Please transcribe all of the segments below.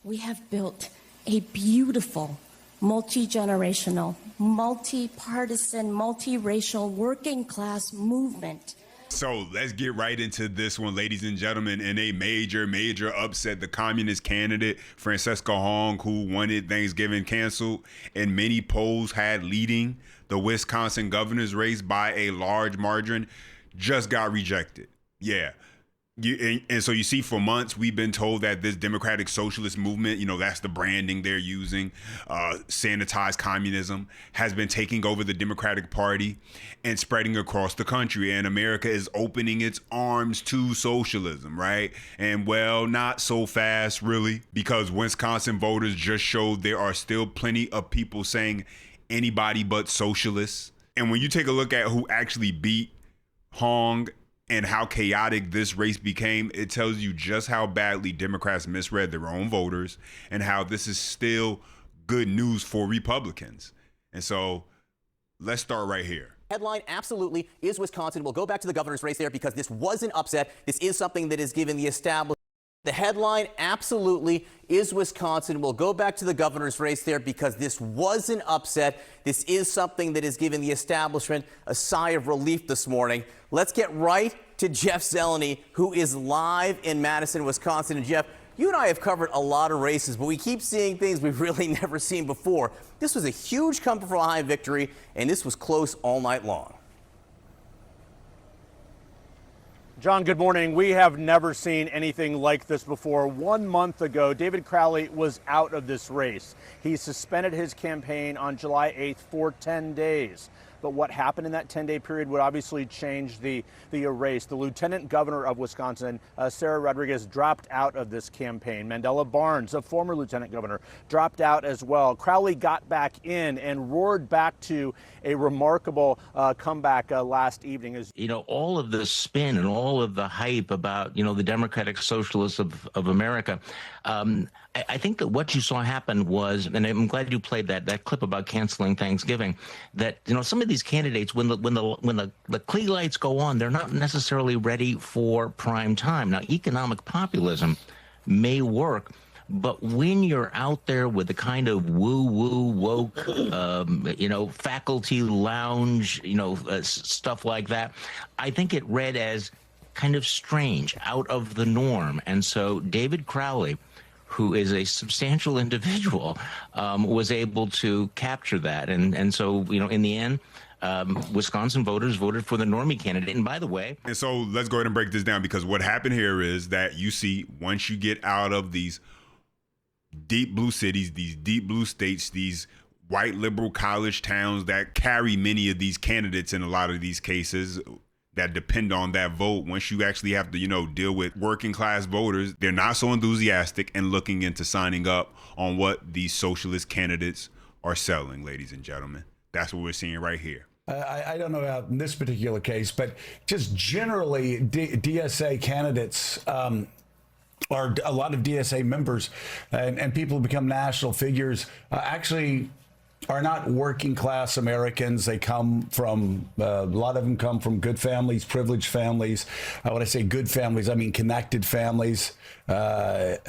We have built a beautiful, multi-generational, multi-partisan, multiracial working class movement. So let's get right into this one, ladies and gentlemen. In a major upset, the communist candidate, Francesca, who wanted Thanksgiving canceled, and many polls had leading the Wisconsin governor's race by a large margin, just got rejected. Yeah. And so you see, for months, we've been told that this democratic socialist movement, that's the branding they're using, sanitized communism, has been taking over the Democratic Party and spreading across the country. And America is opening its arms to socialism, right? And well, not so fast, really, because Wisconsin voters just showed there are still plenty of people saying anybody but socialists. And when you take a look at who actually beat Hong and how chaotic this race became, it tells you just how badly Democrats misread their own voters and how this is still good news for Republicans. And so let's start right here. Headline, absolutely, is Wisconsin. We'll go back to the governor's race there because this was an upset. This is something that is given the established. The headline, absolutely, is Wisconsin. We'll go back to the governor's race there because this was an upset. This is something that has given the establishment a sigh of relief this morning. Let's get right to Jeff Zeleny, who is live in Madison, Wisconsin. And Jeff, you and I have covered a lot of races, but we keep seeing things we've really never seen before. This was a huge come-from-behind victory, and this was close all night long. John, good morning. We have never seen anything like this before. 1 month ago, David Crowley was out of this race. He suspended his campaign on July 8th for 10 days. But what happened in that 10-day period would obviously change the race. The lieutenant governor of Wisconsin, Sarah Rodriguez, dropped out of this campaign. Mandela Barnes, a former lieutenant governor, dropped out as well. Crowley got back in and roared back to a remarkable comeback last evening. All of the spin and all of the hype about, the democratic socialists of America. I think that what you saw happen was, and I'm glad you played that clip about canceling Thanksgiving, that, some of these candidates, when the clear lights go on, they're not necessarily ready for prime time. Now, economic populism may work, but when you're out there with the kind of woo-woo woke, faculty lounge, stuff like that, I think it read as kind of strange, out of the norm. And so David Crowley, who is a substantial individual, was able to capture that. And so, in the end, Wisconsin voters voted for the normie candidate. And by the way... And so let's go ahead and break this down, because what happened here is that you see, once you get out of these deep blue cities, these deep blue states, these white liberal college towns that carry many of these candidates in a lot of these cases that depend on that vote, once you actually have to, deal with working class voters, they're not so enthusiastic and looking into signing up on what these socialist candidates are selling, ladies and gentlemen. That's what we're seeing right here. I don't know about in this particular case, but just generally DSA candidates or a lot of DSA members and people who become national figures actually are not working class Americans. They come from, a lot of them come from good families, privileged families. When I say good families, I mean connected families. And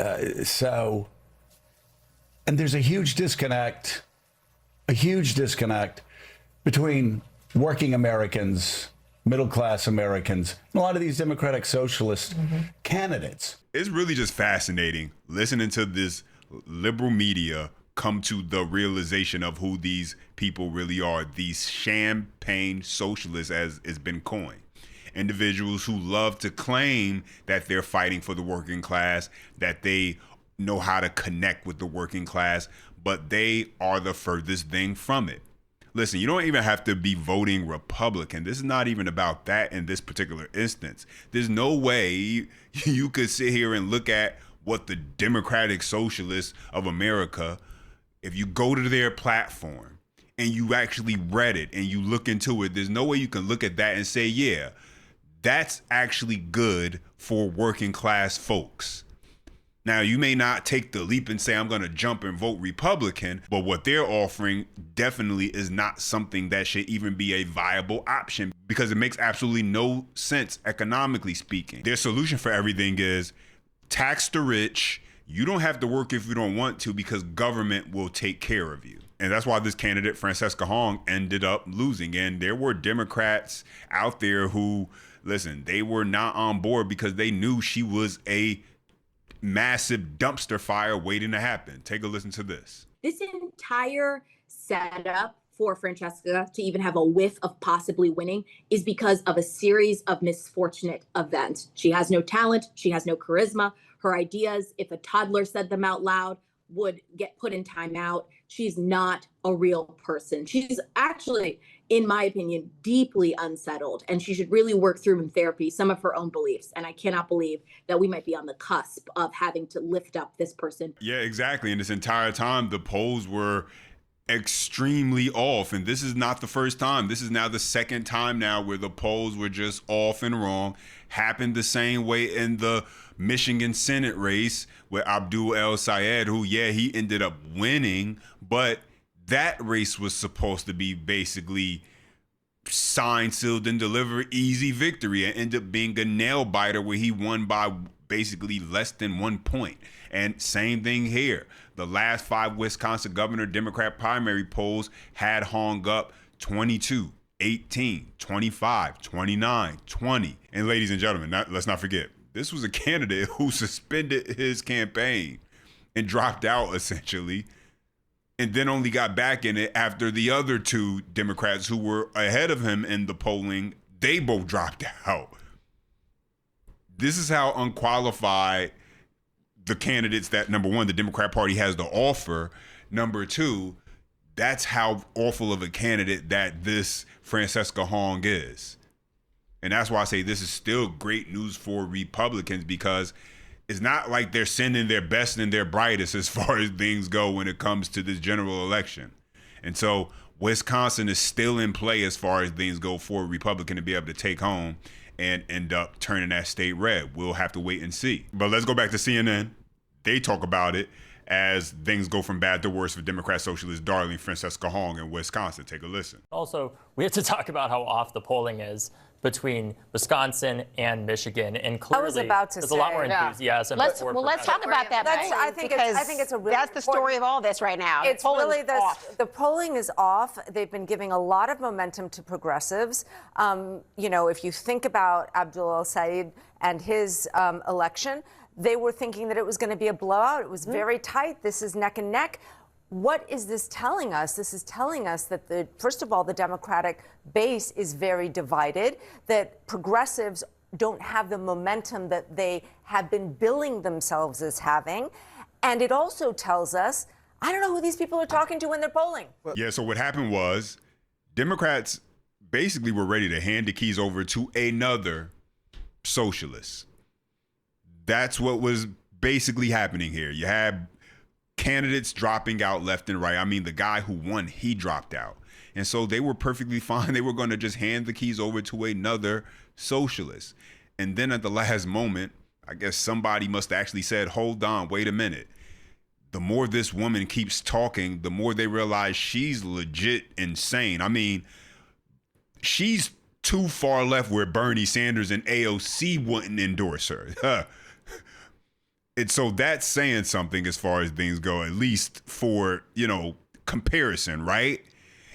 there's a huge disconnect between working Americans, middle class Americans, and a lot of these democratic socialist candidates. It's really just fascinating listening to this liberal media come to the realization of who these people really are, these champagne socialists, as it's been coined. Individuals who love to claim that they're fighting for the working class, that they know how to connect with the working class, but they are the furthest thing from it. Listen, you don't even have to be voting Republican. This is not even about that in this particular instance. There's no way you could sit here and look at what the Democratic Socialists of America, if you go to their platform and you actually read it and you look into it, there's no way you can look at that and say, yeah, that's actually good for working class folks. Now, you may not take the leap and say, I'm going to jump and vote Republican, but what they're offering definitely is not something that should even be a viable option, because it makes absolutely no sense economically speaking. Their solution for everything is tax the rich, you don't have to work if you don't want to because government will take care of you. And that's why this candidate, Francesca Hong, ended up losing. And there were Democrats out there who, listen, they were not on board because they knew she was a massive dumpster fire waiting to happen. Take a listen to this. This entire setup for Francesca to even have a whiff of possibly winning is because of a series of misfortunate events. She has no talent. She has no charisma. Her ideas, if a toddler said them out loud, would get put in timeout. She's not a real person. She's actually, in my opinion, deeply unsettled, and she should really work through in therapy some of her own beliefs. And I cannot believe that we might be on the cusp of having to lift up this person. Yeah, exactly. And this entire time, the polls were extremely off. And this is not the first time. This is now the second time now where the polls were just off and wrong. Happened the same way in the Michigan Senate race with Abdul El Sayed, who, yeah, he ended up winning, but that race was supposed to be basically signed, sealed, and delivered easy victory, and ended up being a nail biter where he won by basically less than 1 point. And same thing here. The last 5 Wisconsin governor Democrat primary polls had Hong up 22, 18, 25, 29, 20. And ladies and gentlemen, let's not forget, this was a candidate who suspended his campaign and dropped out essentially, and then only got back in it after the other 2 Democrats who were ahead of him in the polling, they both dropped out. This is how unqualified the candidates that, number one, the Democrat Party has to offer. Number 2, that's how awful of a candidate that this Francesca Hong is. And that's why I say this is still great news for Republicans, because it's not like they're sending their best and their brightest as far as things go when it comes to this general election. And so Wisconsin is still in play as far as things go for a Republican to be able to take home and end up turning that state red. We'll have to wait and see. But let's go back to CNN. They talk about it as things go from bad to worse for Democrat socialist darling Francesca Hong in Wisconsin. Take a listen. Also, we have to talk about how off the polling is between Wisconsin and Michigan, and clearly I was about to there's say, a lot more enthusiasm. Let's talk about that. I think it's a really that's the story of all this right now. It's really the polling is off. They've been giving a lot of momentum to progressives. If you think about Abdul El Sayed and his election, they were thinking that it was going to be a blowout. It was very tight. This is neck and neck. What is this telling us? This is telling us that, first of all, the Democratic base is very divided, that progressives don't have the momentum that they have been billing themselves as having. And it also tells us, I don't know who these people are talking to when they're polling. Yeah, so what happened was Democrats basically were ready to hand the keys over to another socialist. That's what was basically happening here. You had candidates dropping out left and right. I mean, the guy who won, he dropped out. And so they were perfectly fine. They were going to just hand the keys over to another socialist. And then at the last moment, I guess somebody must have actually said, hold on, wait a minute. The more this woman keeps talking, the more they realize she's legit insane. I mean, she's too far left where Bernie Sanders and AOC wouldn't endorse her. And so that's saying something as far as things go, at least for, comparison, right?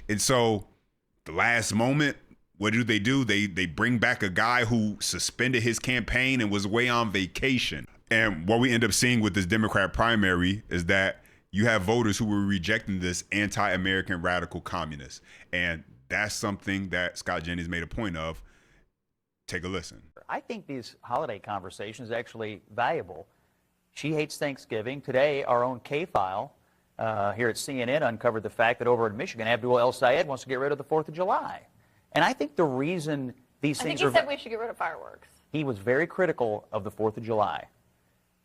And so the last moment, what do? They bring back a guy who suspended his campaign and was away on vacation. And what we end up seeing with this Democrat primary is that you have voters who were rejecting this anti-American radical communist. And that's something that Scott Jennings made a point of. Take a listen. I think these holiday conversations are actually valuable. She hates Thanksgiving. Today, our own K-File here at CNN uncovered the fact that over in Michigan, Abdul El Sayed wants to get rid of the 4th of July. And I think the reason these things are... I think he said we should get rid of fireworks. He was very critical of the 4th of July.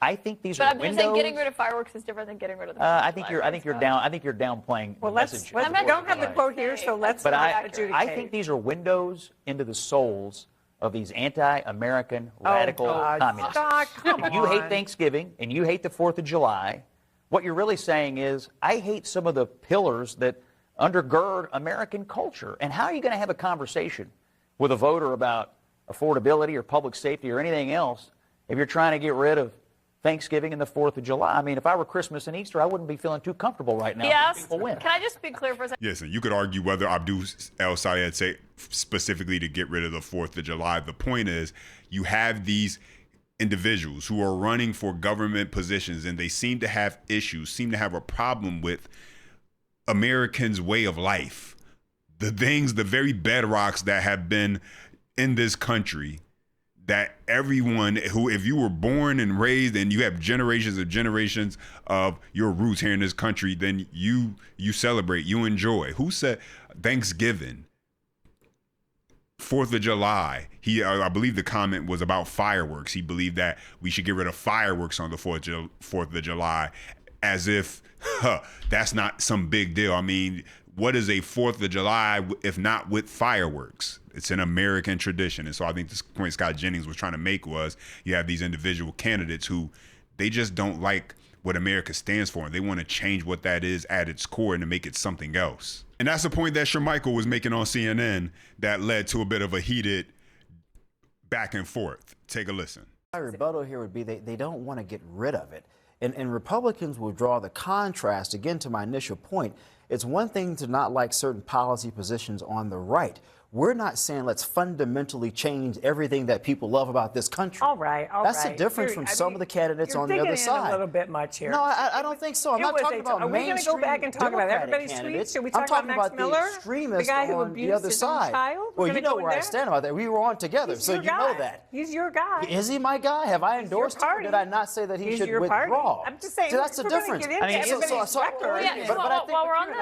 I think these are windows... But I'm just saying getting rid of fireworks is different than getting rid of the 4th of July. I think you're downplaying the message. We don't have the quote here, so let's not adjudicate. I think these are windows into the souls of these anti-American radical communists. Scott, come on. You hate Thanksgiving and you hate the 4th of July. What you're really saying is, I hate some of the pillars that undergird American culture. And how are you going to have a conversation with a voter about affordability or public safety or anything else if you're trying to get rid of Thanksgiving and the 4th of July. I mean, if I were Christmas and Easter, I wouldn't be feeling too comfortable right now. Yes. People win. Can I just be clear for a second? Yes, and you could argue whether Abdul El-Sayed say specifically to get rid of the 4th of July. The point is, you have these individuals who are running for government positions, and they seem to have issues, seem to have a problem with Americans' way of life. The things, the very bedrocks that have been in this country, that everyone who, if you were born and raised and you have generations of your roots here in this country, then you celebrate, you enjoy. Who said Thanksgiving, 4th of July? I believe the comment was about fireworks. He believed that we should get rid of fireworks on the 4th of July, as if that's not some big deal. I mean, what is a 4th of July if not with fireworks? It's an American tradition. And so I think this point Scott Jennings was trying to make was, you have these individual candidates who, they just don't like what America stands for. And they want to change what that is at its core and to make it something else. And that's the point that Shermichael was making on CNN that led to a bit of a heated back and forth. Take a listen. My rebuttal here would be they don't want to get rid of it. And Republicans will draw the contrast, again, to my initial point. It's one thing to not like certain policy positions on the right. We're not saying let's fundamentally change everything that people love about this country. All right. That's the difference from some of the candidates on the other side. A little bit much here. No, I don't think so. I'm not talking about mainstream. Are we going to go back and talk about everybody's tweets? Should we talk about Max Miller, the extremists the guy who on abused the other his own side? child? Well, you know where I stand about that. We were on together, so you know that. He's your guy. Is he my guy? Have I endorsed him? Or did I not say that he should withdraw? I'm just saying. So that's the difference. I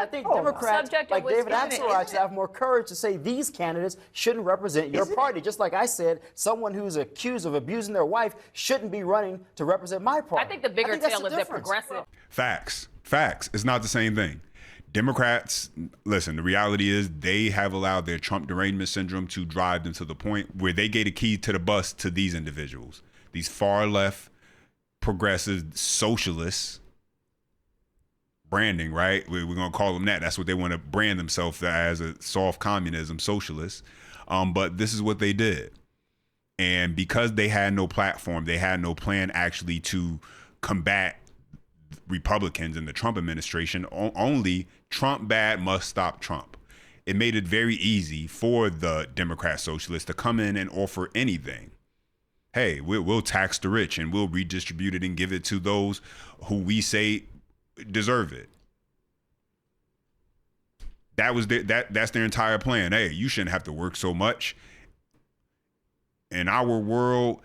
think Democrats like David Axelrod should have more courage to say these candidates shouldn't represent your party. Just like I said, someone who's accused of abusing their wife shouldn't be running to represent my party. I think the bigger tale is that progressive. Facts. It's not the same thing. Democrats, listen, the reality is they have allowed their Trump derangement syndrome to drive them to the point where they gave a key to the bus to these individuals, these far left, progressive, socialists. Branding, right? We're going to call them that. That's what they want to brand themselves as, a soft communism socialist. But this is what they did. And because they had no platform, they had no plan actually to combat Republicans in the Trump administration. Only Trump bad must stop Trump. It made it very easy for the Democrat socialists to come in and offer anything. Hey, we'll tax the rich and we'll redistribute it and give it to those who we say deserve it. That was that's their entire plan. Hey, you shouldn't have to work so much. In our world,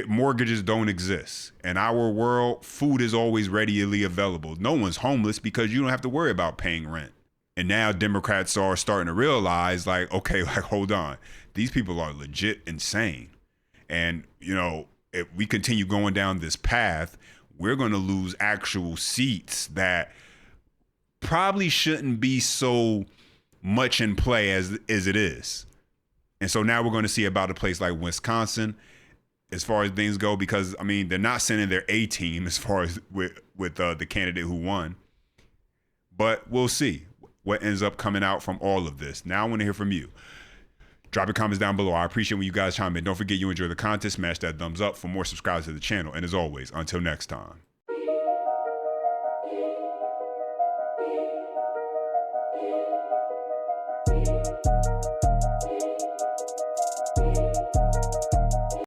mortgages don't exist. In our world, food is always readily available. No one's homeless because you don't have to worry about paying rent. And now Democrats are starting to realize, like, okay, like, hold on. These people are legit insane. And, you know, if we continue going down this path, we're going to lose actual seats that probably shouldn't be so much in play as it is. And so now we're going to see about a place like Wisconsin as far as things go, because, I mean, they're not sending their A team as far as with the candidate who won. But we'll see what ends up coming out from all of this. Now I want to hear from you. Drop your comments down below. I appreciate when you guys chime in. Don't forget you enjoy the content. Smash that thumbs up. For more, subscribe to the channel. And as always, until next time.